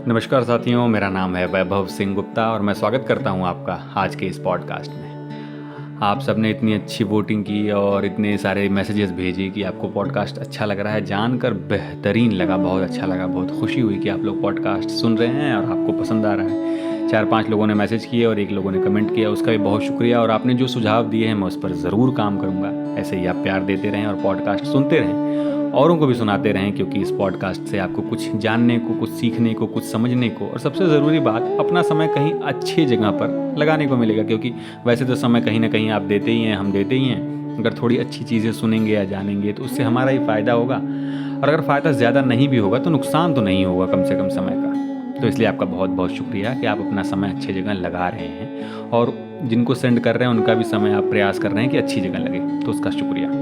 नमस्कार साथियों, मेरा नाम है वैभव सिंह गुप्ता और मैं स्वागत करता हूं आपका आज के इस पॉडकास्ट में। आप सबने इतनी अच्छी वोटिंग की और इतने सारे मैसेजेस भेजे कि आपको पॉडकास्ट अच्छा लग रहा है। जानकर बेहतरीन लगा, बहुत अच्छा लगा, बहुत खुशी हुई कि आप लोग पॉडकास्ट सुन रहे हैं और आपको पसंद आ रहा है। 4-5 लोगों ने मैसेज किए और 1 लोगों ने कमेंट किया, उसका भी बहुत शुक्रिया। और आपने जो सुझाव दिए हैं मैं उस पर ज़रूर काम करूँगा। ऐसे ही आप प्यार देते रहें और पॉडकास्ट सुनते रहें, औरों को भी सुनाते रहें, क्योंकि इस पॉडकास्ट से आपको कुछ जानने को, कुछ सीखने को, कुछ समझने को और सबसे ज़रूरी बात, अपना समय कहीं अच्छी जगह पर लगाने को मिलेगा। क्योंकि वैसे तो समय कहीं ना कहीं आप देते ही हैं, हम देते ही हैं। अगर थोड़ी अच्छी चीज़ें सुनेंगे या जानेंगे तो उससे हमारा ही फ़ायदा होगा, और अगर फ़ायदा ज़्यादा नहीं भी होगा तो नुकसान तो नहीं होगा कम से कम समय का। तो इसलिए आपका बहुत बहुत शुक्रिया कि आप अपना समय अच्छी जगह लगा रहे हैं, और जिनको सेंड कर रहे हैं उनका भी समय आप प्रयास कर रहे हैं कि अच्छी जगह लगे, तो उसका शुक्रिया।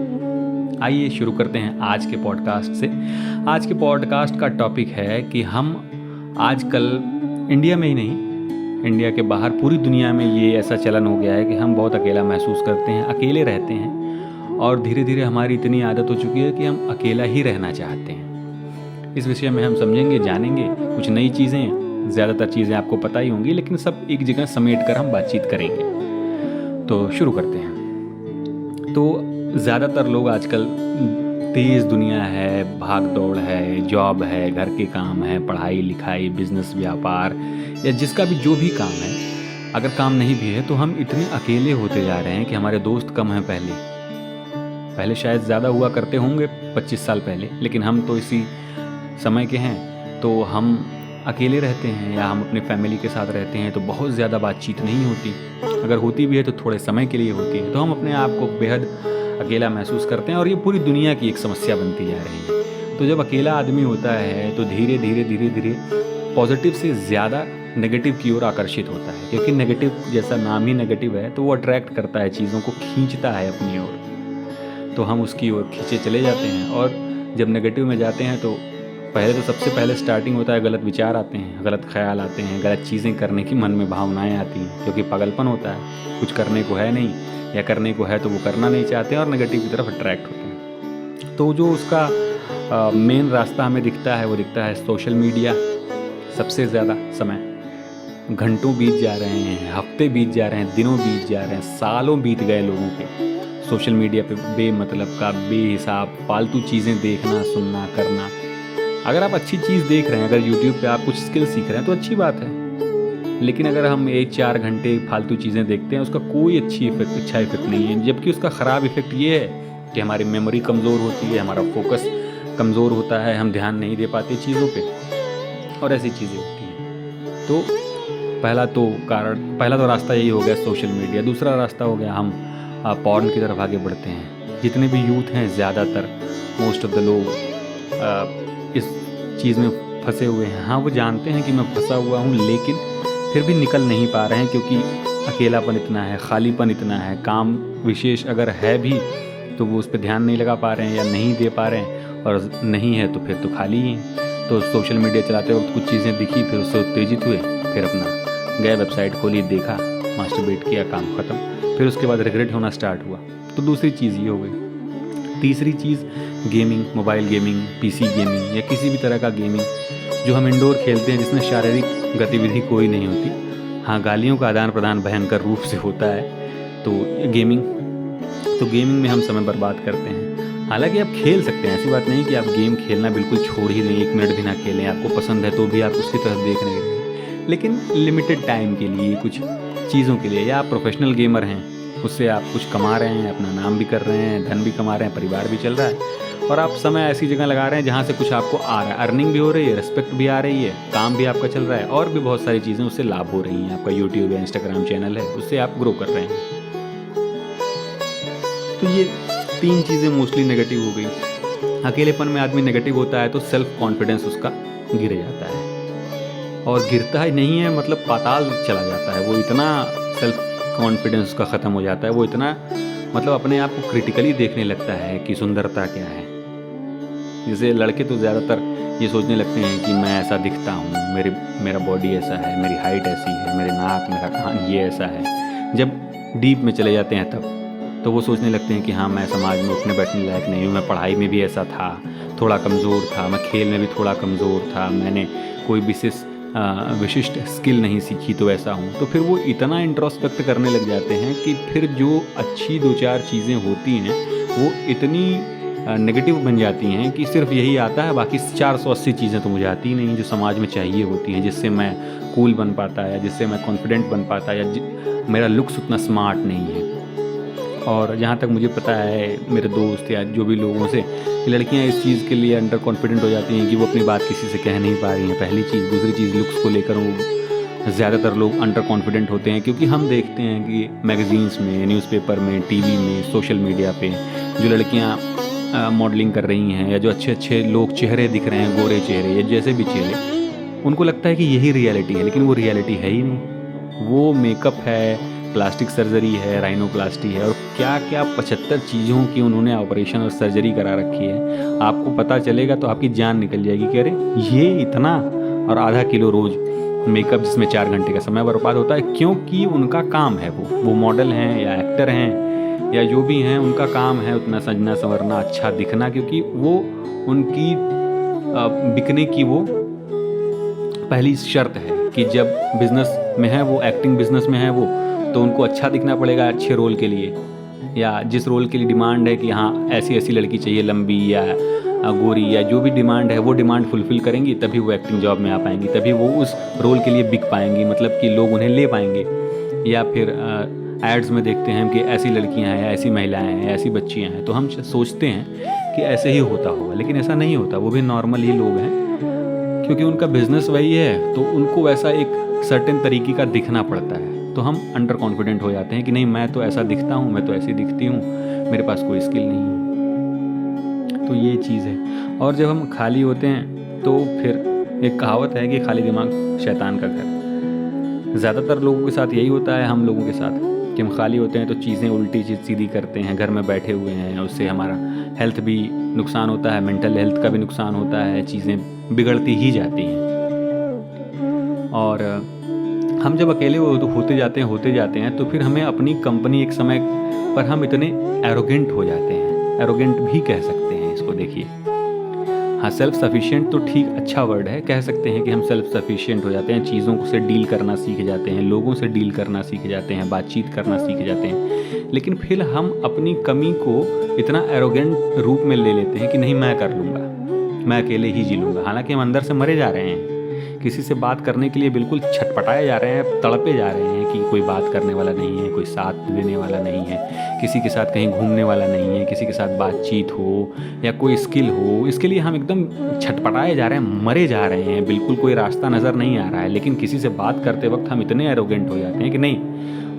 आइए शुरू करते हैं आज के पॉडकास्ट से। आज के पॉडकास्ट का टॉपिक है कि हम आजकल इंडिया में ही नहीं, इंडिया के बाहर पूरी दुनिया में ये ऐसा चलन हो गया है कि हम बहुत अकेला महसूस करते हैं, अकेले रहते हैं, और धीरे धीरे हमारी इतनी आदत हो चुकी है कि हम अकेला ही रहना चाहते हैं। इस विषय में हम समझेंगे, जानेंगे कुछ नई चीज़ें। ज़्यादातर चीज़ें आपको पता ही होंगी, लेकिन सब एक जगह समेट कर हम बातचीत करेंगे। तो शुरू करते हैं। तो ज़्यादातर लोग आजकल, तेज़ दुनिया है, भाग दौड़ है, जॉब है, घर के काम है, पढ़ाई लिखाई, बिजनेस, व्यापार, या जिसका भी जो भी काम है, अगर काम नहीं भी है तो हम इतने अकेले होते जा रहे हैं कि हमारे दोस्त कम हैं। पहले शायद ज़्यादा हुआ करते होंगे 25 साल पहले, लेकिन हम तो इसी समय के हैं, तो हम अकेले रहते हैं या हम अपने फैमिली के साथ रहते हैं तो बहुत ज़्यादा बातचीत नहीं होती। अगर होती भी है तो थोड़े समय के लिए होती है। तो हम अपने आप को बेहद अकेला महसूस करते हैं, और ये पूरी दुनिया की एक समस्या बनती जा रही है। तो जब अकेला आदमी होता है तो धीरे धीरे पॉजिटिव से ज़्यादा नेगेटिव की ओर आकर्षित होता है, क्योंकि नेगेटिव, जैसा नाम ही नेगेटिव है, तो वो अट्रैक्ट करता है, चीज़ों को खींचता है अपनी ओर। तो हम उसकी ओर खींचे चले जाते हैं, और जब नेगेटिव में जाते हैं तो सबसे पहले स्टार्टिंग होता है, गलत विचार आते हैं, गलत ख्याल आते हैं, गलत चीज़ें करने की मन में भावनाएँ आती हैं, क्योंकि पागलपन होता है, कुछ करने को है नहीं, या करने को है तो वो करना नहीं चाहते और नेगेटिव की तरफ अट्रैक्ट होते हैं। तो जो उसका मेन रास्ता हमें दिखता है, वो दिखता है सोशल मीडिया। सबसे ज़्यादा समय, घंटों बीत जा रहे हैं, हफ्ते बीत जा रहे हैं, दिनों बीत जा रहे हैं, सालों बीत गए लोगों के सोशल मीडिया पे बेमतलब का, बेहिसाब फालतू चीज़ें देखना, सुनना, करना। अगर आप अच्छी चीज़ देख रहे हैं, अगर यूट्यूब पे आप कुछ स्किल सीख रहे हैं तो अच्छी बात है, लेकिन अगर हम 1-4 घंटे फालतू चीज़ें देखते हैं, उसका कोई अच्छा इफेक्ट नहीं है। जबकि उसका ख़राब इफेक्ट ये है कि हमारी मेमोरी कमज़ोर होती है, हमारा फोकस कमज़ोर होता है, हम ध्यान नहीं दे पाते चीज़ों पे, और ऐसी चीज़ें होती हैं। तो पहला तो रास्ता यही हो गया सोशल मीडिया। दूसरा रास्ता हो गया, हम पॉर्न की तरफ आगे बढ़ते हैं। जितने भी यूथ हैं, ज़्यादातर मोस्ट ऑफ द लोग इस चीज़ में फंसे हुए हैं। हाँ, वो जानते हैं कि मैं फंसा हुआ हूँ, लेकिन फिर भी निकल नहीं पा रहे हैं, क्योंकि अकेलापन इतना है, खालीपन इतना है। काम विशेष अगर है भी तो वो उस पर ध्यान नहीं लगा पा रहे हैं या नहीं दे पा रहे हैं, और नहीं है तो फिर तो खाली ही हैं। तो सोशल मीडिया चलाते वक्त कुछ चीज़ें दिखी, फिर उससे उत्तेजित हुए, फिर अपना गए, वेबसाइट खोली, देखा, मास्टरबेट किया, काम ख़त्म। फिर उसके बाद रिग्रेट होना स्टार्ट हुआ। तो दूसरी चीज़ ये हो गई। तीसरी चीज़ gaming, mobile gaming, PC gaming, या किसी भी तरह का गेमिंग जो हम इंडोर खेलते हैं, जिसमें शारीरिक गतिविधि कोई नहीं होती। हाँ, गालियों का आदान प्रदान भयंकर रूप से होता है। तो गेमिंग में हम समय बर्बाद करते हैं। हालांकि आप खेल सकते हैं, ऐसी बात नहीं कि आप गेम खेलना बिल्कुल छोड़ ही दें, 1 मिनट भी ना खेलें, आपको पसंद है तो भी आप उसकी तरफ देख रहे हैं, लेकिन लिमिटेड टाइम के लिए, कुछ चीज़ों के लिए। या आप प्रोफेशनल गेमर हैं, उससे आप कुछ कमा रहे हैं, अपना नाम भी कर रहे हैं, धन भी कमा रहे हैं, परिवार भी चल रहा है, और आप समय ऐसी जगह लगा रहे हैं जहाँ से कुछ आपको आ रहा है, अर्निंग भी हो रही है, रिस्पेक्ट भी आ रही है, काम भी आपका चल रहा है, और भी बहुत सारी चीज़ें उससे लाभ हो रही हैं। आपका यूट्यूब या इंस्टाग्राम चैनल है, उससे आप ग्रो कर रहे हैं। तो ये 3 चीज़ें मोस्टली नेगेटिव हो गई। अकेलेपन में आदमी नेगेटिव होता है तो सेल्फ कॉन्फिडेंस उसका गिर जाता है, और गिरता ही नहीं है, मतलब पाताल चला जाता है। वो इतना सेल्फ कॉन्फिडेंस उसका ख़त्म हो जाता है, वो इतना मतलब अपने आप को क्रिटिकली देखने लगता है कि सुंदरता क्या है। जैसे लड़के तो ज़्यादातर ये सोचने लगते हैं कि मैं ऐसा दिखता हूँ, मेरा बॉडी ऐसा है, मेरी हाइट ऐसी है, मेरे नाक, मेरा कान ये ऐसा है। जब डीप में चले जाते हैं तब तो वो सोचने लगते हैं कि हाँ, मैं समाज में उठने बैठने लायक नहीं हूँ, मैं पढ़ाई में भी ऐसा था, थोड़ा कमज़ोर था, मैं खेल में भी थोड़ा कमज़ोर था, मैंने कोई विशेष विशिष्ट स्किल नहीं सीखी तो ऐसा हूँ। तो फिर वो इतना इंट्रोस्पेक्ट करने लग जाते हैं कि फिर जो अच्छी 2-4 चीज़ें होती हैं वो इतनी नेगेटिव बन जाती हैं कि सिर्फ यही आता है, बाकी 480 चीज़ें तो मुझे आती ही नहीं जो समाज में चाहिए होती हैं, जिससे मैं कूल बन पाता या जिससे मैं कॉन्फिडेंट बन पाता या मेरा लुक्स उतना स्मार्ट नहीं है। और जहाँ तक मुझे पता है मेरे दोस्त या जो भी लोगों से, लड़कियाँ इस चीज़ के लिए अंडर कॉन्फिडेंट हो जाती हैं कि वो अपनी बात किसी से कह नहीं पा रही हैं, पहली चीज़। दूसरी चीज़, लुक्स को लेकर वो ज़्यादातर लोग अंडर कॉन्फिडेंट होते हैं क्योंकि हम देखते हैं कि मैगज़ीन्स में, न्यूज़पेपर में, टीवी में, सोशल मीडिया पे जो लड़कियाँ मॉडलिंग कर रही हैं या जो अच्छे अच्छे लोग चेहरे दिख रहे हैं, गोरे चेहरे या जैसे भी चेहरे, उनको लगता है कि यही रियलिटी है, लेकिन वो रियलिटी है ही नहीं। वो मेकअप है, प्लास्टिक सर्जरी है, राइनोप्लास्टी है और क्या क्या 75 चीज़ों की उन्होंने ऑपरेशन और सर्जरी करा रखी है। आपको पता चलेगा तो आपकी जान निकल जाएगी कि अरे ये इतना, और आधा किलो रोज़ मेकअप जिसमें 4 घंटे का समय बर्बाद होता है, क्योंकि उनका काम है, वो मॉडल हैं या एक्टर हैं या जो भी हैं, उनका काम है उतना सजना संवरना, अच्छा दिखना, क्योंकि वो उनकी बिकने की वो पहली शर्त है कि जब बिज़नेस में है वो, एक्टिंग बिज़नेस में है वो, तो उनको अच्छा दिखना पड़ेगा अच्छे रोल के लिए, या जिस रोल के लिए डिमांड है कि हाँ ऐसी ऐसी लड़की चाहिए, लंबी या गोरी या जो भी डिमांड है, वो डिमांड फुलफ़िल करेंगी तभी वो एक्टिंग जॉब में आ पाएंगी, तभी वो उस रोल के लिए बिक पाएंगी, मतलब कि लोग उन्हें ले पाएंगे। या फिर एड्स में देखते हैं कि ऐसी लड़कियां हैं, ऐसी महिलाएं हैं, ऐसी बच्चियां हैं, तो हम सोचते हैं कि ऐसे ही होता होगा, लेकिन ऐसा नहीं होता। वो भी नॉर्मल ही लोग हैं, क्योंकि उनका बिज़नेस वही है, तो उनको वैसा एक सर्टेन तरीके का दिखना पड़ता है। तो हम अंडर कॉन्फिडेंट हो जाते हैं कि नहीं, मैं तो ऐसा दिखता हूँ, मैं तो ऐसी दिखती हूँ, मेरे पास कोई स्किल नहीं है। तो ये चीज़ है। और जब हम खाली होते हैं तो फिर एक कहावत है कि खाली दिमाग शैतान का घर। ज़्यादातर लोगों के साथ यही होता है, हम लोगों के साथ, कि हम खाली होते हैं तो चीज़ें उल्टी सीधी करते हैं, घर में बैठे हुए हैं, उससे हमारा हेल्थ भी नुकसान होता है, मेंटल हेल्थ का भी नुकसान होता है, चीज़ें बिगड़ती ही जाती हैं। और हम जब अकेले होते जाते हैं तो फिर हमें अपनी कंपनी एक समय पर हम इतने एरोगेंट हो जाते हैं, एरोगेंट भी कह सकते हैं इसको। देखिए, हाँ, सेल्फ सफिशिएंट तो ठीक अच्छा वर्ड है, कह सकते हैं कि हम सेल्फ सफिशिएंट हो जाते हैं, चीज़ों से डील करना सीख जाते हैं, लोगों से डील करना सीख जाते हैं, बातचीत करना सीख जाते हैं। लेकिन फिर हम अपनी कमी को इतना एरोगेंट रूप में ले लेते हैं कि नहीं, मैं कर लूँगा, मैं अकेले ही जी लूँगा। हालांकि हम अंदर से मरे जा रहे हैं, किसी से बात करने के लिए बिल्कुल छटपटाए जा रहे हैं, तड़पे जा रहे हैं कि कोई बात करने वाला नहीं है, कोई साथ देने वाला नहीं है, किसी के साथ कहीं घूमने वाला नहीं है, किसी के साथ बातचीत हो या कोई स्किल हो, इसके लिए हम एकदम छटपटाए जा रहे हैं, मरे जा रहे हैं, बिल्कुल कोई रास्ता नज़र नहीं आ रहा है। लेकिन किसी से बात करते वक्त हम इतने एरोगेंट हो जाते हैं कि नहीं,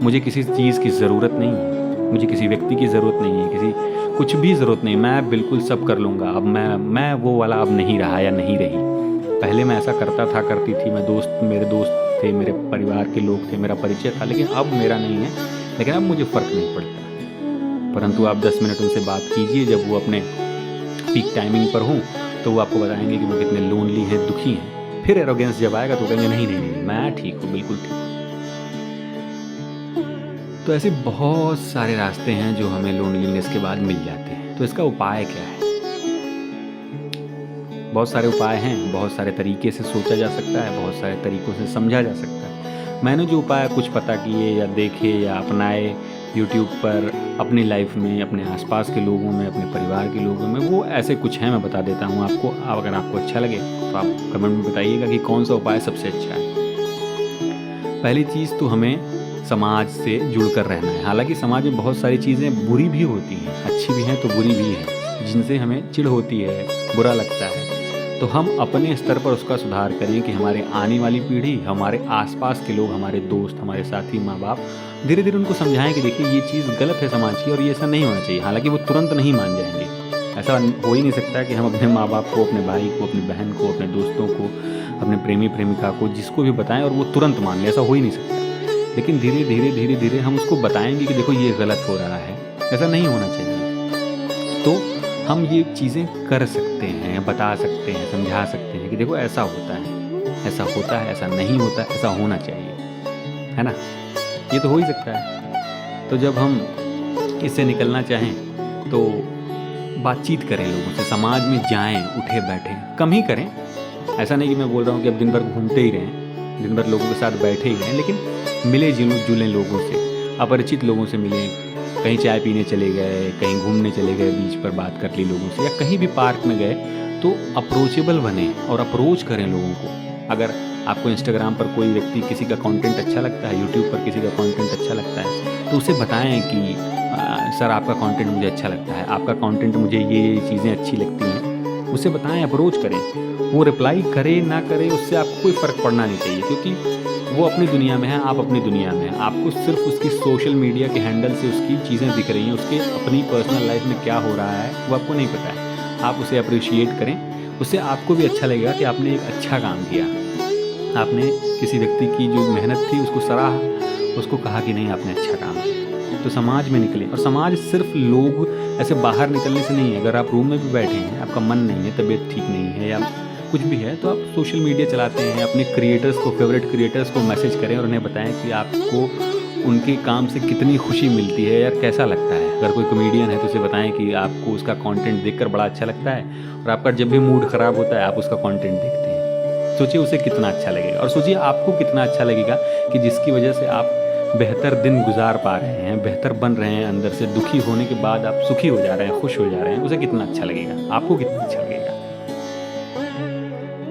मुझे किसी चीज़ की ज़रूरत नहीं है, मुझे किसी व्यक्ति की ज़रूरत नहीं है, किसी कुछ भी ज़रूरत नहीं, मैं बिल्कुल सब कर लूँगा। अब मैं वो वाला अब नहीं रहा या नहीं रही। पहले मैं ऐसा करती थी, मेरे दोस्त थे, मेरे परिवार के लोग थे, मेरा परिचय था, लेकिन अब मेरा नहीं है। लेकिन अब मुझे फ़र्क नहीं पड़ता। परंतु आप 10 मिनट उनसे बात कीजिए जब वो अपने पीक टाइमिंग पर हों, तो वो आपको बताएंगे कि वो कितने लोनली हैं, दुखी हैं। फिर एरोगेंस जब आएगा तो कहेंगे नहीं नहीं नहीं, मैं ठीक हूँ, बिल्कुल ठीक हूँ। तो ऐसे बहुत सारे रास्ते हैं जो हमें लोनलीनेस के बाद मिल जाते हैं। तो इसका उपाय क्या है? बहुत सारे उपाय हैं, बहुत सारे तरीके से सोचा जा सकता है, बहुत सारे तरीक़ों से समझा जा सकता है। मैंने जो उपाय कुछ पता किए या देखे या अपनाए यूट्यूब पर, अपनी लाइफ में, अपने आसपास के लोगों में, अपने परिवार के लोगों में, वो ऐसे कुछ हैं, मैं बता देता हूँ आपको। अगर आपको अच्छा लगे तो आप कमेंट में बताइएगा कि कौन सा उपाय सबसे अच्छा है। पहली चीज़ तो हमें समाज से जुड़कर रहना है। हालांकि समाज में बहुत सारी चीज़ें बुरी भी होती हैं, अच्छी भी हैं तो बुरी भी हैं, जिनसे हमें चिढ़ होती है, बुरा लगता है। तो हम अपने स्तर पर उसका सुधार करें कि हमारे आने वाली पीढ़ी, हमारे आसपास के लोग, हमारे दोस्त, हमारे साथी, माँ बाप, धीरे धीरे उनको समझाएं कि देखिए ये चीज़ गलत है समाज की और ये ऐसा नहीं होना चाहिए। हालांकि वो तुरंत नहीं मान जाएंगे, ऐसा हो ही नहीं सकता कि हम अपने माँ बाप को, अपने भाई को, अपनी बहन को, अपने दोस्तों को, अपने प्रेमी प्रेमिका को, जिसको भी बताएं और वो तुरंत मान ले, ऐसा हो ही नहीं सकता। लेकिन धीरे धीरे धीरे धीरे हम उसको बताएंगे कि देखो ये गलत हो रहा है, ऐसा नहीं होना चाहिए। तो हम ये चीज़ें कर सकते हैं, बता सकते हैं, समझा सकते हैं कि देखो ऐसा होता है, ऐसा होता है, ऐसा नहीं होता, ऐसा होना चाहिए, है ना? ये तो हो ही सकता है। तो जब हम इससे निकलना चाहें तो बातचीत करें लोगों से, समाज में जाएं, उठे बैठें, कम ही करें, ऐसा नहीं कि मैं बोल रहा हूँ कि अब दिन भर घूमते ही रहें, दिन भर लोगों के साथ बैठे ही रहें, लेकिन मिले जुलें लोगों से, अपरिचित लोगों से मिलें, कहीं चाय पीने चले गए, कहीं घूमने चले गए, बीच पर बात कर ली लोगों से, या कहीं भी पार्क में गए तो अप्रोचेबल बने और अप्रोच करें लोगों को। अगर आपको इंस्टाग्राम पर कोई व्यक्ति किसी का कंटेंट अच्छा लगता है, यूट्यूब पर किसी का कंटेंट अच्छा लगता है, तो उसे बताएं कि सर आपका कंटेंट मुझे अच्छा लगता है, आपका कंटेंट मुझे ये चीज़ें अच्छी लगती हैं, उसे बताएं, अप्रोच करें। वो रिप्लाई करे ना करे उससे आपको कोई फ़र्क पड़ना नहीं चाहिए, क्योंकि वो अपनी दुनिया में है, आप अपनी दुनिया में हैं। आपको सिर्फ उसकी सोशल मीडिया के हैंडल से उसकी चीज़ें दिख रही हैं, उसके अपनी पर्सनल लाइफ में क्या हो रहा है वो आपको नहीं पता है। आप उसे अप्रिशिएट करें, उससे आपको भी अच्छा लगेगा कि आपने एक अच्छा काम किया, आपने किसी व्यक्ति की जो मेहनत थी उसको सराहा, उसको कहा कि नहीं आपने अच्छा काम किया। तो समाज में निकलें, और समाज सिर्फ लोग ऐसे बाहर निकलने से नहीं है। अगर आप रूम में भी बैठे हैं, आपका मन नहीं है, तबीयत ठीक नहीं है या कुछ भी है, तो आप सोशल मीडिया चलाते हैं, अपने क्रिएटर्स को, फेवरेट क्रिएटर्स को मैसेज करें और उन्हें बताएं कि आपको उनके काम से कितनी खुशी मिलती है या कैसा लगता है। अगर कोई कॉमेडियन है तो उसे बताएं कि आपको उसका कंटेंट देखकर बड़ा अच्छा लगता है, और आपका जब भी मूड ख़राब होता है आप उसका कंटेंट देखते हैं। सोचिए उसे कितना अच्छा लगेगा, और सोचिए आपको कितना अच्छा लगेगा कि जिसकी वजह से आप बेहतर दिन गुजार पा रहे हैं, बेहतर बन रहे हैं, अंदर से दुखी होने के बाद आप सुखी हो जा रहे हैं, खुश हो जा रहे हैं, उसे कितना अच्छा लगेगा, आपको कितना अच्छा लगेगा।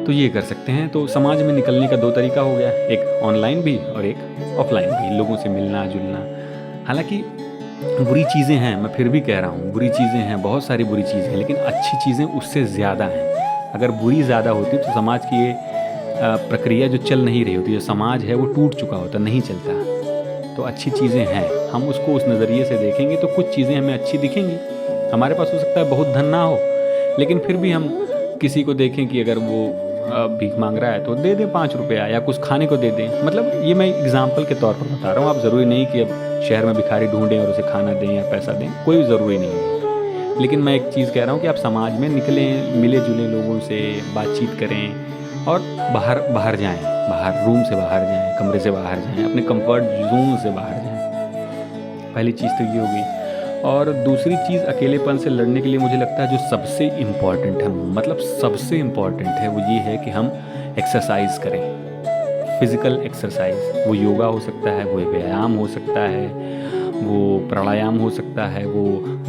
तो ये कर सकते हैं। तो समाज में निकलने का 2 तरीका हो गया, एक ऑनलाइन भी और एक ऑफलाइन भी, लोगों से मिलना जुलना। हालांकि बुरी चीज़ें हैं, मैं फिर भी कह रहा हूँ बुरी चीज़ें हैं, बहुत सारी बुरी चीज़ें हैं, लेकिन अच्छी चीज़ें उससे ज़्यादा हैं। अगर बुरी ज़्यादा होती तो समाज की ये प्रक्रिया जो चल नहीं रही होती, जो समाज है वो टूट चुका होता, नहीं चलता। तो अच्छी चीज़ें हैं, हम उसको उस नज़रिए से देखेंगे तो कुछ चीज़ें हमें अच्छी दिखेंगी। हमारे पास हो सकता है बहुत धन ना हो, लेकिन फिर भी हम किसी को देखें कि अगर वो भीख मांग रहा है तो दे दें 5 रुपया, या कुछ खाने को दे दें। मतलब ये मैं एग्जाम्पल के तौर पर बता रहा हूँ। आप ज़रूरी नहीं कि अब शहर में भिखारी ढूंढें और उसे खाना दें या पैसा दें, कोई ज़रूरी नहीं है। लेकिन मैं एक चीज़ कह रहा हूँ कि आप समाज में निकलें, मिले जुले लोगों से बातचीत करें और बाहर जाएँ, बाहर रूम से बाहर जाएँ, कमरे से बाहर जाएँ, अपने कंफर्ट जोन से बाहर जाएँ। पहली चीज़ तो ये होगी। और दूसरी चीज़ अकेलेपन से लड़ने के लिए मुझे लगता है जो सबसे इम्पॉर्टेंट है, मतलब सबसे इम्पॉर्टेंट है, वो ये है कि हम एक्सरसाइज करें। फिज़िकल एक्सरसाइज, वो योगा हो सकता है, वो व्यायाम हो सकता है, वो प्राणायाम हो सकता है, वो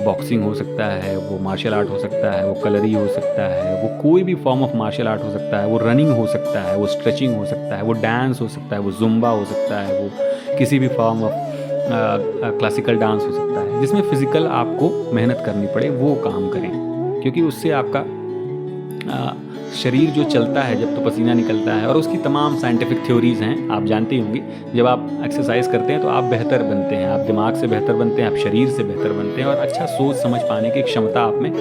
बॉक्सिंग हो सकता है, वो मार्शल आर्ट हो सकता है, वो कलरी हो सकता है, वो कोई भी फॉर्म ऑफ मार्शल आर्ट हो सकता है, वो रनिंग हो सकता है, वो स्ट्रेचिंग हो सकता है, वो डांस हो सकता है, वो जुम्बा हो सकता है, वो किसी भी फॉर्म ऑफ क्लासिकल डांस हो सकता है, जिसमें फ़िज़िकल आपको मेहनत करनी पड़े, वो काम करें। क्योंकि उससे आपका शरीर जो चलता है जब तो पसीना निकलता है, और उसकी तमाम साइंटिफिक थ्योरीज़ हैं, आप जानते ही होंगे। जब आप एक्सरसाइज करते हैं तो आप बेहतर बनते हैं, आप दिमाग से बेहतर बनते हैं, आप शरीर से बेहतर बनते हैं, और अच्छा सोच समझ पाने की क्षमता आप में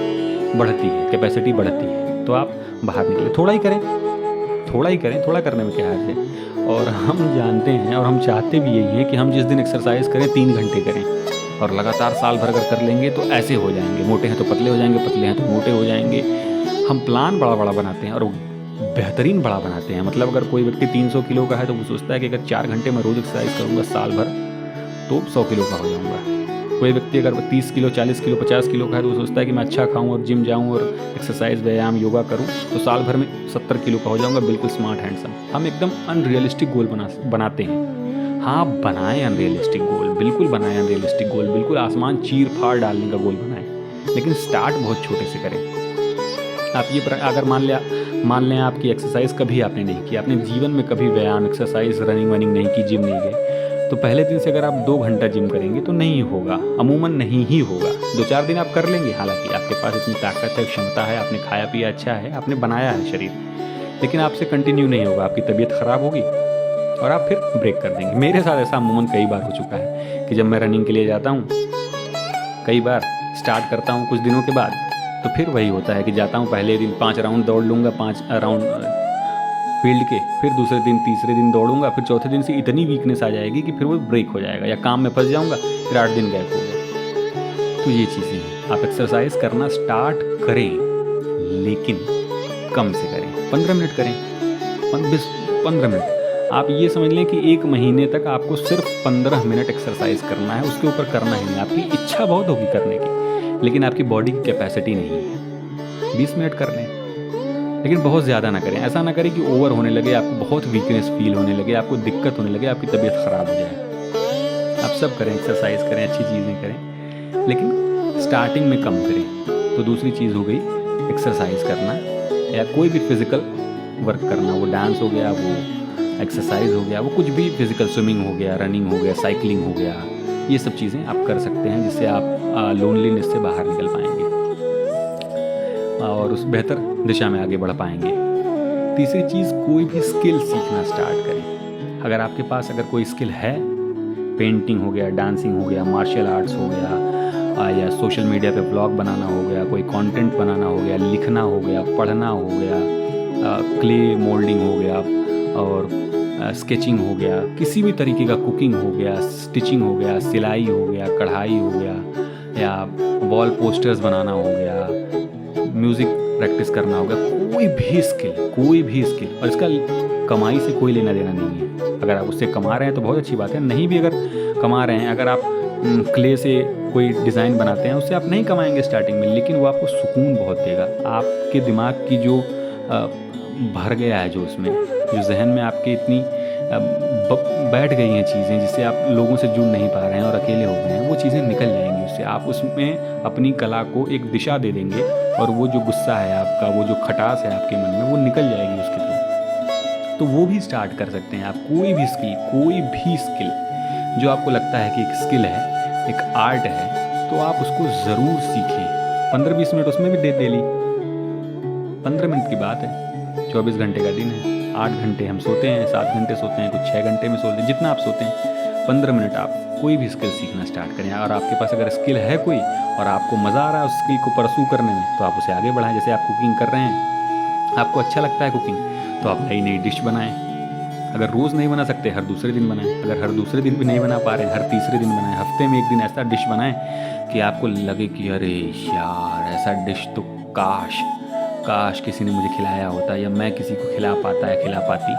बढ़ती है, कैपेसिटी बढ़ती है। तो आप बाहर निकले, थोड़ा ही करें, थोड़ा करने में क्या हर्ज है। और हम जानते हैं और हम चाहते भी यही है कि हम जिस दिन एक्सरसाइज करें 3 घंटे करें, और लगातार साल भर अगर कर लेंगे तो ऐसे हो जाएंगे, मोटे हैं तो पतले हो जाएंगे, पतले हैं तो मोटे हो जाएंगे। हम प्लान बड़ा बड़ा बनाते हैं और बेहतरीन बड़ा बनाते हैं। मतलब अगर कोई व्यक्ति 300 किलो का है तो वो सोचता है कि अगर 4 घंटे में रोज़ एक्सरसाइज करूँगा साल भर तो 100 किलो का हो जाऊँगा। कोई व्यक्ति अगर 30 किलो, 40 किलो, 50 किलो का है तो वो सोचता है कि मैं अच्छा खाऊं और जिम जाऊं और एक्सरसाइज, व्यायाम, योगा करूं तो साल भर में 70 किलो का हो जाऊंगा, बिल्कुल स्मार्ट हैंडसम। हम एकदम अनरियलिस्टिक गोल बनाते हैं। हाँ, बनाएं अनरियलिस्टिक गोल, बिल्कुल बनाएं अनरियलिस्टिक गोल, बिल्कुल आसमान चीर फाड़ डालने का गोल बनाएं, लेकिन स्टार्ट बहुत छोटे से करें। आप ये अगर मान लें आपकी एक्सरसाइज कभी आपने नहीं की, आपने जीवन में कभी व्यायाम, एक्सरसाइज, रनिंग वनिंग नहीं की, जिम नहीं गए, तो पहले दिन से अगर आप 2 घंटा जिम करेंगे तो नहीं होगा, अमूमन नहीं ही होगा। 2-4 दिन आप कर लेंगे, हालांकि आपके पास इतनी ताकत है, क्षमता है, आपने खाया पिया अच्छा है, आपने बनाया है शरीर, लेकिन आपसे कंटिन्यू नहीं होगा, आपकी तबीयत ख़राब होगी और आप फिर ब्रेक कर देंगे। मेरे साथ ऐसा अमूमन कई बार हो चुका है कि जब मैं रनिंग के लिए जाता हूँ, कई बार स्टार्ट करता हूँ कुछ दिनों के बाद, तो फिर वही होता है कि जाता हूँ, पहले दिन 5 राउंड दौड़ लूँगा, 5 राउंड फील्ड के, फिर दूसरे दिन, तीसरे दिन दौड़ूंगा, फिर चौथे दिन से इतनी वीकनेस आ जाएगी कि फिर वो ब्रेक हो जाएगा, या काम में फंस जाऊंगा, फिर 8 दिन गैप होगा। तो ये चीज़ें हैं। आप एक्सरसाइज करना स्टार्ट करें, लेकिन कम से करें, 15 मिनट करें, 15 मिनट। आप ये समझ लें कि 1 महीने तक आपको सिर्फ 15 मिनट एक्सरसाइज करना है, उसके ऊपर करना ही नहीं। आपकी इच्छा बहुत होगी करने की, लेकिन आपकी बॉडी की कैपेसिटी नहीं है। 20 मिनट कर लें, लेकिन बहुत ज़्यादा ना करें। ऐसा ना करें कि ओवर होने लगे, आपको बहुत वीकनेस फील होने लगे, आपको दिक्कत होने लगे, आपकी तबीयत ख़राब हो जाए। आप सब करें, एक्सरसाइज करें, अच्छी चीज़ें करें, लेकिन स्टार्टिंग में कम करें। तो दूसरी चीज़ हो गई एक्सरसाइज करना या कोई भी फिज़िकल वर्क करना, वो डांस हो गया, वो एक्सरसाइज हो गया, वो कुछ भी फिज़िकल, स्विमिंग हो गया, रनिंग हो गया, साइकिलिंग हो गया, ये सब चीज़ें आप कर सकते हैं जिससे आप लोनलीनेस से बाहर निकल पाएंगे और उस बेहतर दिशा में आगे बढ़ पाएंगे। तीसरी चीज़, कोई भी स्किल सीखना स्टार्ट करें। अगर आपके पास अगर कोई स्किल है, पेंटिंग हो गया, डांसिंग हो गया, मार्शल आर्ट्स हो गया, या सोशल मीडिया पे ब्लॉग बनाना हो गया, कोई कंटेंट बनाना हो गया, लिखना हो गया, पढ़ना हो गया, क्ले मोल्डिंग हो गया और स्केचिंग हो गया, किसी भी तरीके का, कुकिंग हो गया, स्टिचिंग हो गया, सिलाई हो गया, कढ़ाई हो गया, या वॉल पोस्टर्स बनाना हो गया, म्यूज़िक प्रैक्टिस करना होगा, कोई भी स्किल। और इसका कमाई से कोई लेना देना नहीं है। अगर आप उससे कमा रहे हैं तो बहुत अच्छी बात है, नहीं भी अगर कमा रहे हैं, अगर आप क्ले से कोई डिज़ाइन बनाते हैं, उससे आप नहीं कमाएंगे स्टार्टिंग में, लेकिन वो आपको सुकून बहुत देगा। आपके दिमाग की जो भर गया है, जो उसमें जो जहन में आपके इतनी बैठ गई हैं चीज़ें, जिससे आप लोगों से जुड़ नहीं पा रहे हैं और अकेले हो गए हैं, वो चीज़ें निकल जाएंगी उससे। आप उसमें अपनी कला को एक दिशा दे देंगे और वो जो गुस्सा है आपका, वो जो खटास है आपके मन में, वो निकल जाएगी उसके थ्रू। तो वो भी स्टार्ट कर सकते हैं आप। कोई भी स्किल जो आपको लगता है कि एक स्किल है, एक आर्ट है, तो आप उसको ज़रूर सीखें। 15-20 मिनट उसमें भी दे ली। 15 मिनट की बात है, 24 घंटे का दिन है, 8 घंटे हम सोते हैं, 7 घंटे सोते हैं, कुछ 6 घंटे में सोते हैं, जितना आप सोते हैं। 15 मिनट आप कोई भी स्किल सीखना स्टार्ट करें। और आपके पास अगर स्किल है कोई और आपको मज़ा आ रहा है उस स्किल को परसू करने में, तो आप उसे आगे बढ़ाएं। जैसे आप कुकिंग कर रहे हैं, आपको अच्छा लगता है कुकिंग, तो आप नई नई डिश बनाएं। अगर रोज़ नहीं बना सकते, हर दूसरे दिन बनाएं। अगर हर दूसरे दिन भी नहीं बना पा रहे, हर तीसरे दिन बनाएं। हफ्ते में एक दिन ऐसा डिश बनाएं कि आपको लगे कि अरे यार, ऐसा डिश तो काश किसी ने मुझे खिलाया होता, या मैं किसी को खिला पाता या खिला पाती,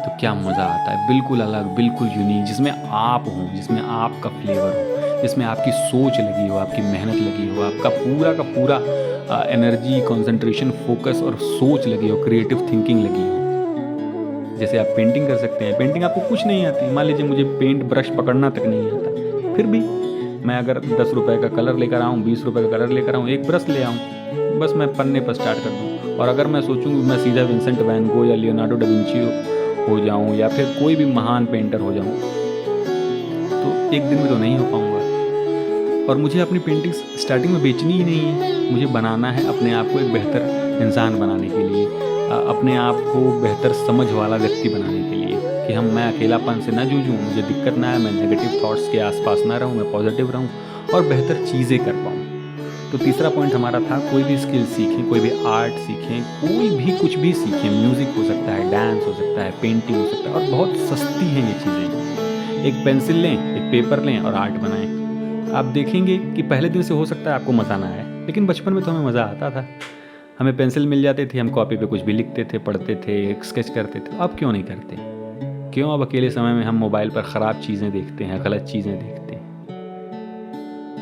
तो क्या मज़ा आता है। बिल्कुल अलग, बिल्कुल यूनिक, जिसमें आप हों, जिसमें आपका फ्लेवर हो, जिसमें आपकी सोच लगी हो, आपकी मेहनत लगी हो, आपका पूरा का पूरा एनर्जी, कंसंट्रेशन, फोकस और सोच लगी हो, क्रिएटिव थिंकिंग लगी हो। जैसे आप पेंटिंग कर सकते हैं। पेंटिंग आपको कुछ नहीं आती, मान लीजिए मुझे पेंट ब्रश पकड़ना तक नहीं आता, फिर भी मैं अगर 10 रुपये का कलर लेकर आऊँ, 20 रुपये का कलर लेकर आऊँ, एक ब्रश ले आऊँ, बस मैं पन्ने पर स्टार्ट कर दूँ। और अगर मैं सोचूँ मैं सीधा विंसेंट वैन गो या लियोनार्डो डा विंची हो जाऊँ, या फिर कोई भी महान पेंटर हो जाऊँ, तो एक दिन में तो नहीं हो पाऊँगा। और मुझे अपनी पेंटिंग्स स्टार्टिंग में बेचनी ही नहीं है, मुझे बनाना है अपने आप को एक बेहतर इंसान बनाने के लिए, अपने आप को बेहतर समझ वाला व्यक्ति बनाने के लिए, कि मैं अकेलापन से ना जूझूँ, मुझे दिक्कत ना आए, मैं नेगेटिव थॉट्स के आसपास ना रहूँ, मैं पॉजिटिव रहूँ और बेहतर चीज़ें कर पाऊँ। तो तीसरा पॉइंट हमारा था, कोई भी स्किल सीखें, कोई भी आर्ट सीखें, कोई भी कुछ भी सीखें। म्यूज़िक हो सकता है, डांस हो सकता है, पेंटिंग हो सकता है, और बहुत सस्ती हैं ये चीज़ें। एक पेंसिल लें, एक पेपर लें और आर्ट बनाएं। आप देखेंगे कि पहले दिन से हो सकता है आपको मज़ा ना आए, लेकिन बचपन में तो हमें मज़ा आता था। हमें पेंसिल मिल जाती थी, हम कॉपी पे कुछ भी लिखते थे, पढ़ते थे, स्केच करते थे। अब क्यों नहीं करते? क्यों अब अकेले समय में हम मोबाइल पर ख़राब चीज़ें देखते हैं, गलत चीज़ें देखते हैं?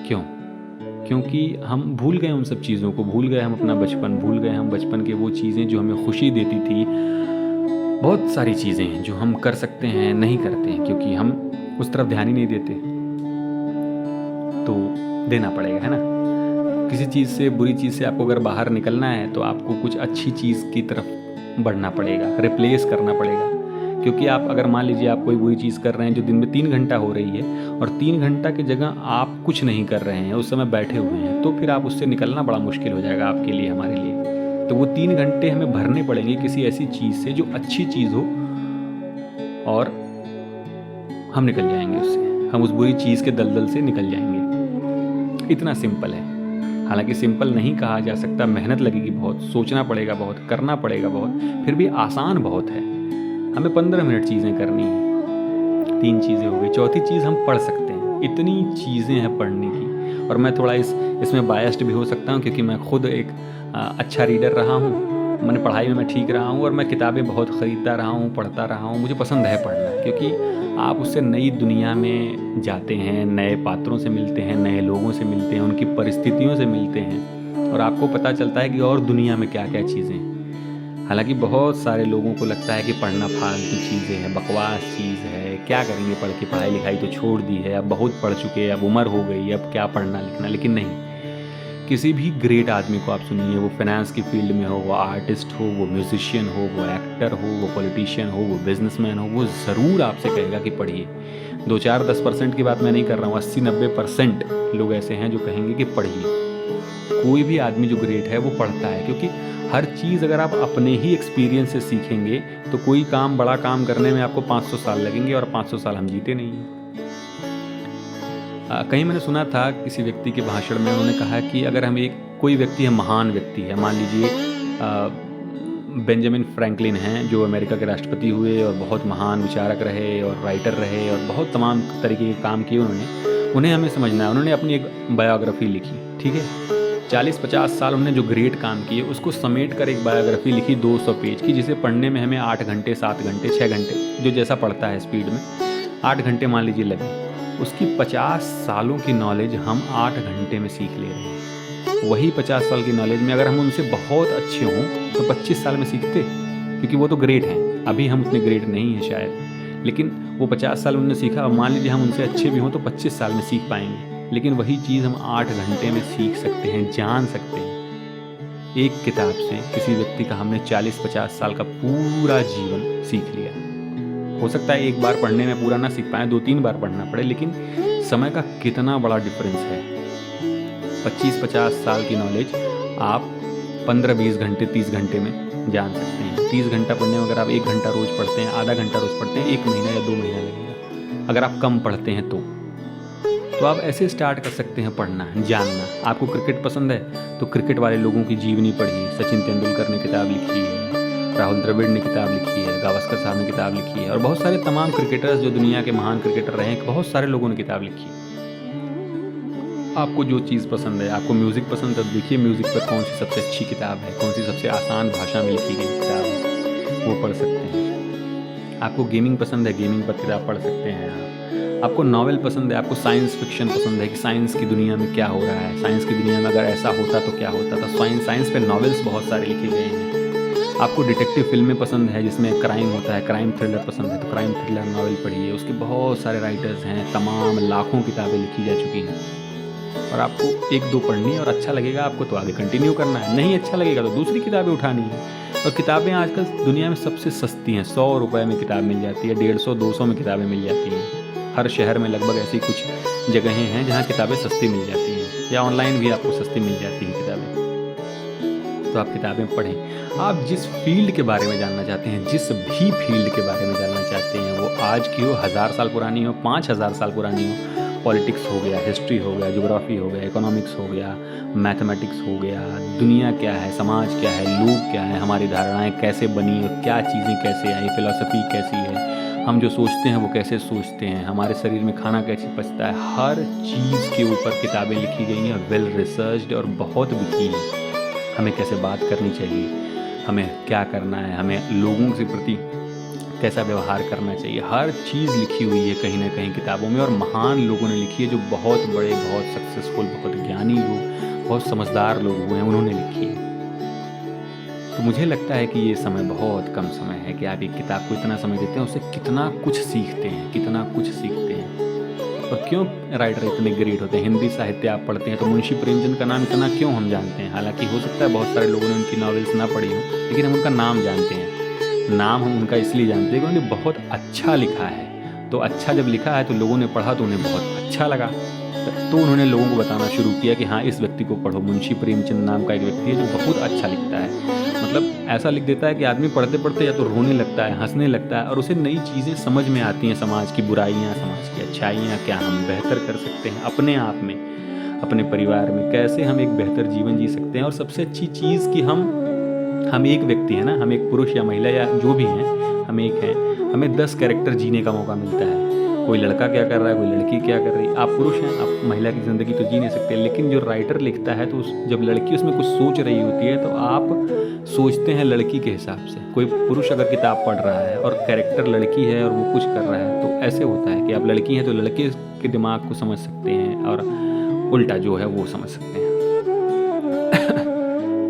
क्यों? क्योंकि हम भूल गए उन सब चीज़ों को, भूल गए हम अपना बचपन, भूल गए हम बचपन के वो चीज़ें जो हमें खुशी देती थी। बहुत सारी चीज़ें हैं जो हम कर सकते हैं, नहीं करते हैं, क्योंकि हम उस तरफ ध्यान ही नहीं देते। तो देना पड़ेगा, है ना? किसी चीज़ से, बुरी चीज़ से आपको अगर बाहर निकलना है, तो आपको कुछ अच्छी चीज़ की तरफ बढ़ना पड़ेगा, रिप्लेस करना पड़ेगा। क्योंकि आप अगर मान लीजिए आप कोई बुरी चीज़ कर रहे हैं जो दिन में 3 घंटा हो रही है, और 3 घंटा की जगह आप कुछ नहीं कर रहे हैं, उस समय बैठे हुए हैं, तो फिर आप उससे निकलना बड़ा मुश्किल हो जाएगा आपके लिए, हमारे लिए। तो वो 3 घंटे हमें भरने पड़ेंगे किसी ऐसी चीज़ से जो अच्छी चीज़ हो, और हम निकल जाएंगे उससे, हम उस बुरी चीज़ के दलदल से निकल जाएंगे। इतना सिंपल है। हालांकि सिंपल नहीं कहा जा सकता, मेहनत लगेगी बहुत, सोचना पड़ेगा बहुत, करना पड़ेगा बहुत, फिर भी आसान बहुत है। हमें 15 मिनट चीज़ें करनी है। 3 चीज़ें हो गई। चौथी चीज़, हम पढ़ सकते हैं। इतनी चीज़ें हैं पढ़ने की, और मैं थोड़ा इसमें बायस्ड भी हो सकता हूँ, क्योंकि मैं खुद एक अच्छा रीडर रहा हूँ। मैंने पढ़ाई में मैं ठीक रहा हूँ, और मैं किताबें बहुत ख़रीदता रहा हूँ, पढ़ता रहा हूँ। मुझे पसंद है पढ़ना, क्योंकि आप उससे नई दुनिया में जाते हैं, नए पात्रों से मिलते हैं, नए लोगों से मिलते हैं, उनकी परिस्थितियों से मिलते हैं, और आपको पता चलता है कि और दुनिया में क्या क्या चीज़ें हैं। हालांकि बहुत सारे लोगों को लगता है कि पढ़ना फालतू चीज़ें हैं, बकवास चीज़ है, क्या करेंगे पढ़ के, पढ़ाई लिखाई तो छोड़ दी है, अब बहुत पढ़ चुके हैं, अब उम्र हो गई, अब क्या पढ़ना लिखना। लेकिन नहीं, किसी भी ग्रेट आदमी को आप सुनिए, वो फाइनेंस की फील्ड में हो, वो आर्टिस्ट हो, वो म्यूजिशियन हो, वो एक्टर हो, वो पॉलिटिशियन हो, वो बिजनेसमैन हो, वो ज़रूर आपसे कहेगा कि पढ़िए। 2-4-10% की बात मैं नहीं कर रहा हूँ, 80-90% लोग ऐसे हैं जो कहेंगे कि पढ़िए। कोई भी आदमी जो ग्रेट है वो पढ़ता है, क्योंकि हर चीज़ अगर आप अपने ही एक्सपीरियंस से सीखेंगे तो कोई काम, बड़ा काम करने में आपको 500 साल लगेंगे, और 500 साल हम जीते नहीं हैं। कहीं मैंने सुना था किसी व्यक्ति के भाषण में, उन्होंने कहा कि अगर हम कोई व्यक्ति है, महान व्यक्ति है, मान लीजिए बेंजामिन फ्रैंकलिन हैं, जो अमेरिका के राष्ट्रपति हुए और बहुत महान विचारक रहे और राइटर रहे और बहुत तमाम तरीके के काम किए उन्हें हमें समझना है। उन्होंने अपनी एक बायोग्राफी लिखी, ठीक है, 40-50 साल उन्होंने जो ग्रेट काम किए उसको समेट कर एक बायोग्राफी लिखी 200 पेज की, जिसे पढ़ने में हमें 8 घंटे, 7 घंटे, 6 घंटे, जो जैसा पढ़ता है स्पीड में, 8 घंटे मान लीजिए लगे। उसकी 50 सालों की नॉलेज हम 8 घंटे में सीख ले रहे हैं। वही 50 साल की नॉलेज में अगर हम उनसे बहुत अच्छे हों तो 25 साल में सीखते, क्योंकि वो तो ग्रेट हैं। अभी हम उतने ग्रेट नहीं हैं शायद, लेकिन वो 50 साल उन्होंने सीखा। अब मान लीजिए हम उनसे अच्छे भी हों तो 25 साल में सीख पाएंगे, लेकिन वही चीज़ हम 8 घंटे में सीख सकते हैं, जान सकते हैं। एक किताब से किसी व्यक्ति का हमने 40-50 साल का पूरा जीवन सीख लिया। हो सकता है एक बार पढ़ने में पूरा ना सीख पाए, 2-3 बार पढ़ना पड़े, लेकिन समय का कितना बड़ा डिफरेंस है। 25-50 साल की नॉलेज आप 15-20 घंटे, 30 घंटे में जान सकते हैं। 30 घंटा पढ़ने में अगर आप 1 घंटा रोज़ पढ़ते हैं, आधा घंटा रोज़ पढ़ते हैं, 1 महीना या 2 महीना लगेगा। अगर आप कम पढ़ते हैं तो आप ऐसे स्टार्ट कर सकते हैं पढ़ना, जानना। आपको क्रिकेट पसंद है तो क्रिकेट वाले लोगों की जीवनी पढ़िए। सचिन तेंदुलकर ने किताब लिखी है, राहुल द्रविड़ ने किताब लिखी है, गावस्कर साहब ने किताब लिखी है, और बहुत सारे तमाम क्रिकेटर्स जो दुनिया के महान क्रिकेटर रहे हैं, बहुत सारे लोगों ने किताब लिखी है। आपको जो चीज़ पसंद है, आपको म्यूज़िक पसंद है, देखिए म्यूज़िक पर कौन सी सबसे अच्छी किताब है, कौन सी सबसे आसान भाषा में लिखी गई किताब है, वो पढ़ सकते हैं। आपको गेमिंग पसंद है, गेमिंग पर किताब पढ़ सकते हैं आप। आपको नॉवेल पसंद है, आपको साइंस फिक्शन पसंद है कि साइंस की दुनिया में क्या हो रहा है, साइंस की दुनिया में अगर ऐसा होता तो क्या होता, तो साइंस पे नॉवेल्स बहुत सारे लिखे गए हैं। आपको डिटेक्टिव फिल्में पसंद है जिसमें क्राइम होता है, क्राइम थ्रिलर पसंद है तो क्राइम थ्रिलर नॉवेल पढ़िए। उसके बहुत सारे राइटर्स हैं, तमाम लाखों किताबें लिखी जा चुकी हैं, और आपको 1-2 पढ़नी है और अच्छा लगेगा आपको तो आगे कंटिन्यू करना है, नहीं अच्छा लगेगा तो दूसरी किताबें उठानी है। और किताबें आजकल दुनिया में सबसे सस्ती हैं, 100 रुपये में किताब मिल जाती है, 150-200 में किताबें मिल जाती हैं। हर शहर में लगभग ऐसी कुछ जगहें हैं जहाँ किताबें सस्ती मिल जाती हैं, या ऑनलाइन भी आपको सस्ती मिल जाती हैं किताबें। तो आप किताबें पढ़ें। आप जिस फील्ड के बारे में जानना चाहते हैं, जिस भी फील्ड के बारे में जानना चाहते हैं, वो आज की हो, 1000 साल पुरानी हो, 5000 साल पुरानी हो, पॉलिटिक्स हो गया, हिस्ट्री हो गया, ज्योग्राफी हो गया, इकोनॉमिक्स हो गया, मैथमेटिक्स हो गया, दुनिया क्या है, समाज क्या है, लोग क्या है, हमारी धारणाएं कैसे बनी और क्या चीज़ें कैसे आई, फिलॉसफी कैसी है, हम जो सोचते हैं वो कैसे सोचते हैं, हमारे शरीर में खाना कैसे पचता है, हर चीज़ के ऊपर किताबें लिखी गई हैं, वेल रिसर्च्ड और बहुत बिकी हैं। हमें कैसे बात करनी चाहिए, हमें क्या करना है, हमें लोगों के प्रति कैसा व्यवहार करना चाहिए, हर चीज़ लिखी हुई है कहीं ना कहीं किताबों में। और महान लोगों ने लिखी है, जो बहुत बड़े, बहुत सक्सेसफुल, बहुत ज्ञानी लोग, बहुत समझदार लोग हुए हैं, उन्होंने लिखी है। तो मुझे लगता है कि ये समय बहुत कम समय है कि आप एक किताब को इतना समय देते हैं, उससे कितना कुछ सीखते हैं, कितना कुछ सीखते हैं। और क्यों राइटर इतने ग्रेट होते हैं। हिंदी साहित्य आप पढ़ते हैं तो मुंशी प्रेमचंद का नाम इतना क्यों हम जानते हैं, हालांकि हो सकता है बहुत सारे लोगों ने उनकी नॉवेल्स ना पढ़ी हो, लेकिन हम उनका नाम जानते हैं। नाम हम उनका इसलिए जानते हैं कि उन्होंने बहुत अच्छा लिखा है। तो अच्छा जब लिखा है तो लोगों ने पढ़ा तो उन्हें बहुत अच्छा लगा, तो उन्होंने लोगों को बताना शुरू किया कि हाँ, इस व्यक्ति को पढ़ो। मुंशी प्रेमचंद नाम का एक व्यक्ति है जो बहुत अच्छा लिखता है, मतलब ऐसा लिख देता है कि आदमी पढ़ते पढ़ते या तो रोने लगता है, हंसने लगता है, और उसे नई चीज़ें समझ में आती हैं, समाज की बुराइयाँ, समाज की अच्छाइयाँ, क्या हम बेहतर कर सकते हैं अपने आप में, अपने परिवार में, कैसे हम एक बेहतर जीवन जी सकते हैं। और सबसे अच्छी चीज़ कि हम एक व्यक्ति हैं ना, हम एक पुरुष या महिला या जो भी हैं, हम एक हैं, हमें 10 कैरेक्टर जीने का मौका मिलता है। कोई लड़का क्या कर रहा है, कोई लड़की क्या कर रही है, आप पुरुष हैं, आप महिला की ज़िंदगी तो जी नहीं सकते, लेकिन जो राइटर लिखता है तो जब लड़की उसमें कुछ सोच रही होती है तो आप सोचते हैं लड़की के हिसाब से। कोई पुरुष अगर किताब पढ़ रहा है और कैरेक्टर लड़की है और वो कुछ कर रहा है, तो ऐसे होता है कि आप लड़की हैं तो लड़के के दिमाग को समझ सकते हैं और उल्टा जो है वो समझ सकते हैं।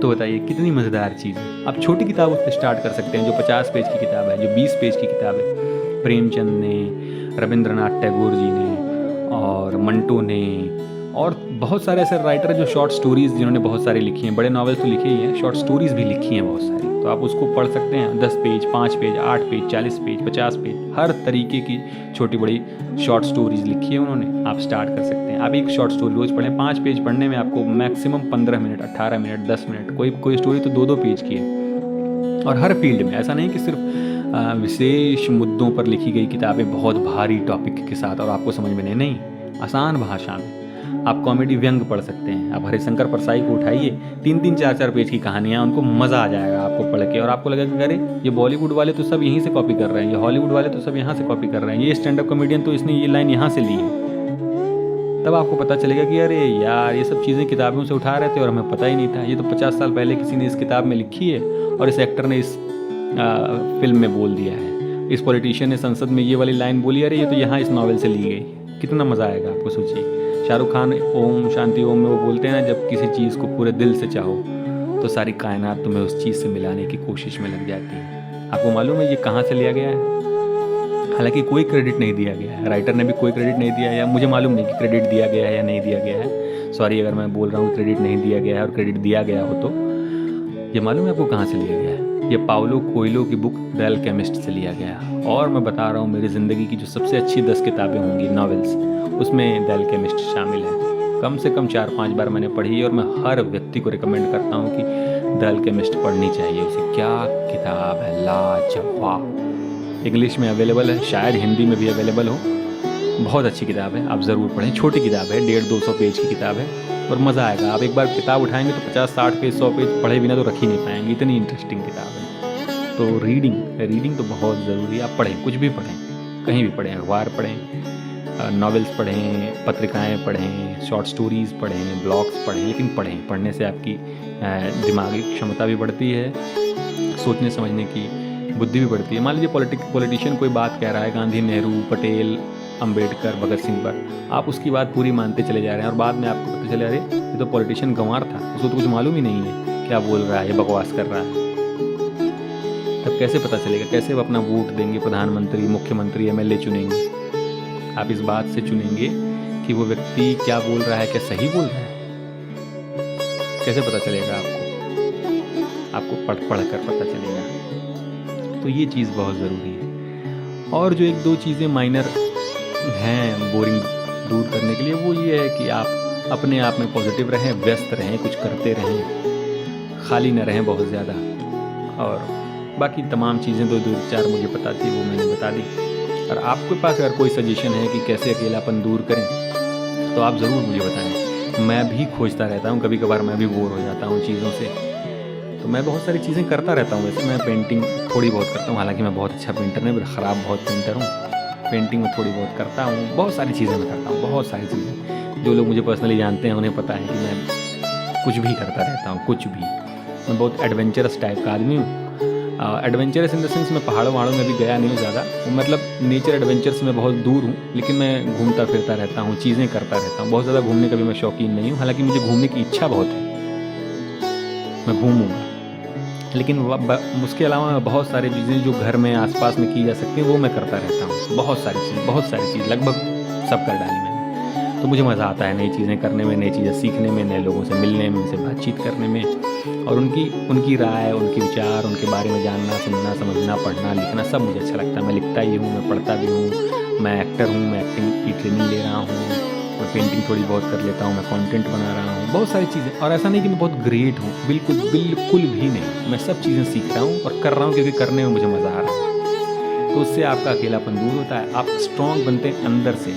तो बताइए कितनी मज़ेदार चीज़ है। आप छोटी किताबों से स्टार्ट कर सकते हैं, जो 50 पेज की किताब है, जो 20 पेज की किताब है। प्रेमचंद ने, रविंद्रनाथ टैगोर जी ने और मंटो ने और बहुत सारे ऐसे राइटर हैं जो शॉर्ट स्टोरीज़ जिन्होंने बहुत सारी लिखी हैं। बड़े नॉवेल्स तो लिखे ही हैं, शॉर्ट स्टोरीज़ भी लिखी हैं बहुत सारी। तो आप उसको पढ़ सकते हैं। 10 page, 5 page, 8 page, 40 page, 50 page, हर तरीके की छोटी बड़ी शॉर्ट स्टोरीज़ लिखी है उन्होंने। आप स्टार्ट कर सकते हैं। आप एक शॉर्ट स्टोरी रोज़ पढ़ें। 5 पेज पढ़ने में आपको मैक्सिमम 15 मिनट, 18 मिनट, 10 मिनट। कोई स्टोरी तो 2-2 पेज की है। और हर फील्ड में, ऐसा नहीं कि सिर्फ विशेष मुद्दों पर लिखी गई किताबें बहुत भारी टॉपिक के साथ और आपको समझ में नहीं, आसान भाषा में। आप कॉमेडी व्यंग पढ़ सकते हैं। आप हरिशंकर परसाई को उठाइए, 3-3, 4-4 पेज की कहानियाँ, उनको मज़ा आ जाएगा आपको पढ़ के। और आपको लगेगा कि अरे ये बॉलीवुड वाले तो सब यहीं से कॉपी कर रहे हैं, ये हॉलीवुड वाले तो सब यहाँ से कॉपी कर रहे हैं, ये स्टैंड अप कॉमेडियन तो इसने ये लाइन यहाँ से ली है। तब आपको पता चलेगा कि अरे यार ये सब चीज़ें किताबों से उठा रहे थे और हमें पता ही नहीं था। ये तो 50 साल पहले किसी ने इस किताब में लिखी है और इस एक्टर ने इस फिल्म में बोल दिया है। इस पॉलिटिशियन ने संसद में ये वाली लाइन बोली, अरे ये तो यहाँ इस नावल से ली गई। कितना मज़ा आएगा आपको, सोचिए। शाहरुख खान ओम शांति ओम में वो बोलते हैं ना, जब किसी चीज़ को पूरे दिल से चाहो तो सारी कायनात तुम्हें उस चीज़ से मिलाने की कोशिश में लग जाती है। आपको मालूम है ये कहाँ से लिया गया है? हालांकि कोई क्रेडिट नहीं दिया गया है, राइटर ने भी कोई क्रेडिट नहीं दिया है, या मुझे मालूम नहीं कि क्रेडिट दिया गया है या नहीं दिया गया है। सॉरी अगर मैं बोल रहा हूँ क्रेडिट नहीं दिया गया है और क्रेडिट दिया गया हो तो। ये मालूम है आपको कहाँ से लिया गया है? ये पाउलो कोयलो की बुक द अल्केमिस्ट से लिया गया। और मैं बता रहा हूँ, मेरी ज़िंदगी की जो सबसे अच्छी 10 किताबें होंगी नॉवेल्स, उसमें द अल्केमिस्ट शामिल है। कम से कम 4-5 बार मैंने पढ़ी और मैं हर व्यक्ति को रिकमेंड करता हूँ कि द अल्केमिस्ट पढ़नी चाहिए उसे। क्या किताब है, लाजवाब। इंग्लिश में अवेलेबल है, शायद हिंदी में भी अवेलेबल हो। बहुत अच्छी किताब है, आप ज़रूर पढ़ें। छोटी किताब है, 150-200 पेज की किताब है और मज़ा आएगा। आप एक बार किताब उठाएंगे तो 50-60 पेज, 100 पेज पढ़े बिना तो रख ही नहीं पाएंगे, इतनी इंटरेस्टिंग किताब है। तो रीडिंग तो बहुत ज़रूरी है। आप पढ़ें, कुछ भी पढ़ें, कहीं भी पढ़ें, अखबार पढ़ें, नॉवेल्स पढ़ें, पत्रिकाएं पढ़ें, शॉर्ट स्टोरीज़ पढ़ें, ब्लॉग्स पढ़ें, लेकिन पढ़ें। पढ़ने से आपकी दिमागी क्षमता भी बढ़ती है, सोचने समझने की बुद्धि भी बढ़ती है। मान लीजिए पॉलिटिशियन कोई बात कह रहा है, गांधी, नेहरू, पटेल, अंबेडकर, भगत सिंह पर, आप उसकी बात पूरी मानते चले जा रहे हैं और बाद में आपको पता चले अरे ये तो पॉलिटिशियन गंवार था, उसको तो कुछ मालूम ही नहीं है, क्या बोल रहा है, ये बकवास कर रहा है। तब कैसे पता चलेगा? कैसे वो अपना वोट देंगे, प्रधानमंत्री, मुख्यमंत्री, एमएलए चुनेंगे? आप इस बात से चुनेंगे कि वो व्यक्ति क्या बोल रहा है, क्या सही बोल रहा है। कैसे पता चलेगा आपको पढ़ कर पता चलेगा। तो ये चीज़ बहुत ज़रूरी है। और जो 1-2 चीज़ें माइनर हैं बोरिंग दूर करने के लिए, वो ये है कि आप अपने आप में पॉजिटिव रहें, व्यस्त रहें, कुछ करते रहें, खाली न रहें बहुत ज़्यादा। और बाकी तमाम चीज़ें तो 2-4 मुझे पता थी, वो मैंने बता दी। और आपके पास अगर कोई सजेशन है कि कैसे अकेलापन दूर करें तो आप ज़रूर मुझे बताएं। मैं भी खोजता रहता हूँ, कभी कभार मैं भी बोर हो जाता हूँ चीज़ों से। तो मैं बहुत सारी चीज़ें करता रहता हूँ। वैसे मैं पेंटिंग थोड़ी बहुत करता हूँ, हालांकि मैं बहुत अच्छा पेंटर नहीं, बट ख़राब बहुत पेंटर हूँ। पेंटिंग में थोड़ी बहुत करता हूँ, बहुत सारी चीज़ें मैं करता हूँ, बहुत सारी चीज़ें। जो लोग मुझे पर्सनली जानते हैं उन्हें पता है कि मैं कुछ भी करता रहता हूँ, कुछ भी। मैं बहुत एडवेंचरस टाइप का आदमी हूँ। एडवेंचरस इन द सेंस मैं पहाड़ों में भी गया नहीं हूँ ज़्यादा, मतलब नेचर एडवेंचर से मैं बहुत दूर हूँ, लेकिन मैं घूमता फिरता रहता हूँ, चीज़ें करता रहता हूँ। बहुत ज़्यादा घूमने का भी मैं शौकीन नहीं हूँ, हालांकि मुझे घूमने की इच्छा बहुत है, मैं घूमूँगा। लेकिन उसके अलावा मैं बहुत सारी चीज़ें जो घर में आसपास में की जा सकती हैं वो मैं करता रहता हूँ। बहुत सारी चीज़ लगभग सब कर डाली मैंने। तो मुझे मज़ा आता है नई चीज़ें करने में, नई चीज़ें सीखने में, नए लोगों से मिलने में, उनसे बातचीत करने में, और उनकी राय, उनके विचार, उनके बारे में जानना, सुनना, समझना, पढ़ना, लिखना, सब मुझे अच्छा लगता है। मैं लिखता ही हूँ, मैं पढ़ता भी हूँ, मैं एक्टर हूँ, मैं एक्टिंग की ट्रेनिंग ले रहा हूँ, मैं पेंटिंग थोड़ी बहुत कर लेता हूँ, मैं कंटेंट बना रहा हूँ, बहुत सारी चीज़ें। और ऐसा नहीं कि मैं बहुत ग्रेट हूँ, बिल्कुल भी नहीं। मैं सब चीज़ें सीख रहा हूँ और कर रहा हूँ क्योंकि करने में मुझे मज़ा आ रहा है। तो उससे आपका अकेलापन दूर होता है, आप स्ट्रॉन्ग बनते हैं अंदर से,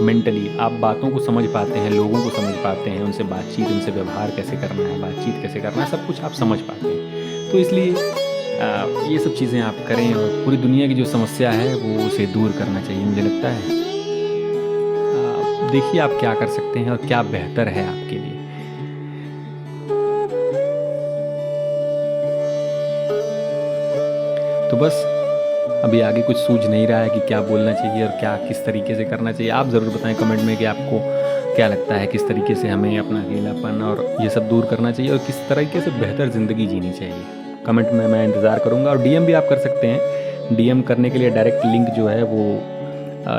मेंटली। आप बातों को समझ पाते हैं, लोगों को समझ पाते हैं, उनसे बातचीत, उनसे व्यवहार कैसे करना है, बातचीत कैसे करना है, सब कुछ आप समझ पाते हैं। तो इसलिए ये सब चीज़ें आप करें और पूरी दुनिया की जो समस्या है वो उसे दूर करना चाहिए, मुझे लगता है। देखिए आप क्या कर सकते हैं और क्या बेहतर है आपके लिए। तो बस अभी आगे कुछ सूझ नहीं रहा है कि क्या बोलना चाहिए और क्या किस तरीके से करना चाहिए। आप ज़रूर बताएं कमेंट में कि आपको क्या लगता है, किस तरीके से हमें अपना अकेलापन और ये सब दूर करना चाहिए और किस तरीके से बेहतर ज़िंदगी जीनी चाहिए। कमेंट में मैं इंतज़ार करूँगा। और डीएम भी आप कर सकते हैं। डीएम करने के लिए डायरेक्ट लिंक जो है वो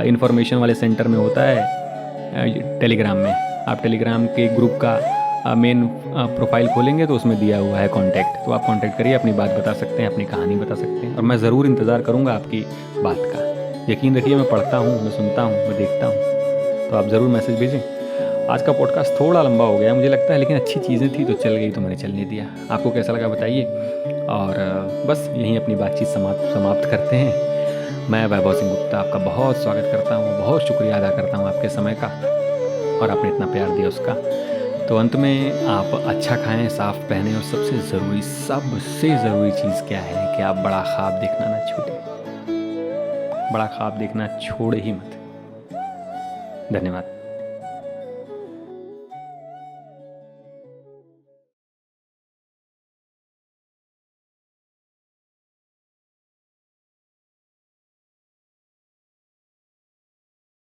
इन्फॉर्मेशन वाले सेंटर में होता है टेलीग्राम में। आप टेलीग्राम के ग्रुप का मेन प्रोफाइल खोलेंगे तो उसमें दिया हुआ है कॉन्टैक्ट, तो आप कॉन्टैक्ट करिए, अपनी बात बता सकते हैं, अपनी कहानी बता सकते हैं और मैं ज़रूर इंतज़ार करूँगा आपकी बात का। यकीन रखिए, मैं पढ़ता हूँ, मैं सुनता हूँ, मैं देखता हूँ, तो आप ज़रूर मैसेज भेजें। आज का पॉडकास्ट थोड़ा लंबा हो गया मुझे लगता है, लेकिन अच्छी चीज़ें थी तो चल गई, तो मैंने चलने दिया। आपको कैसा लगा बताइए। और बस यहीं अपनी बातचीत समाप्त करते हैं। मैं वैभव सिंह गुप्ता आपका बहुत स्वागत करता हूँ, बहुत शुक्रिया अदा करता हूँ आपके समय का और आपने इतना प्यार दिया उसका। तो अंत में आप अच्छा खाएं, साफ़ पहनें और सबसे ज़रूरी चीज़ क्या है कि आप बड़ा ख्वाब देखना ना छूटें। बड़ा ख्वाब देखना छोड़े ही मत। धन्यवाद।